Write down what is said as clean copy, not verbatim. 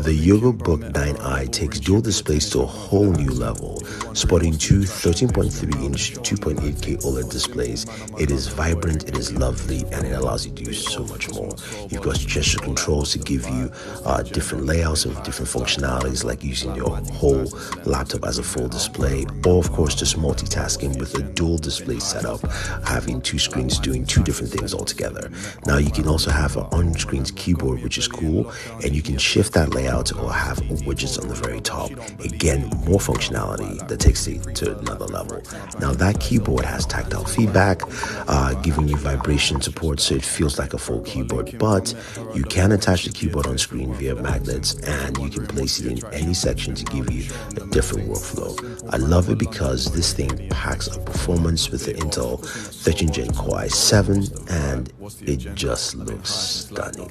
The Yoga Book 9i takes dual displays to a whole new level. Sporting two 13.3-inch 2.8K OLED displays, it is vibrant, it is lovely, and it allows you to do so much more. You've got gesture controls to give you different layouts of different functionalities, like using your whole laptop as a full display, or of course just multitasking with a dual display setup, having two screens doing two different things altogether. Now you can also have an on-screen keyboard, which is cool, and you can shift that layout or have widgets on the very top. Again, more functionality that takes it to another level. Now that keyboard has tactile feedback, giving you vibration support, so it feels like a full keyboard, but you can attach the keyboard on screen via magnets, and you can place it in any section to give you a different workflow. I love it because this thing packs a performance with the Intel 13th Gen Core i7, and it just looks stunning.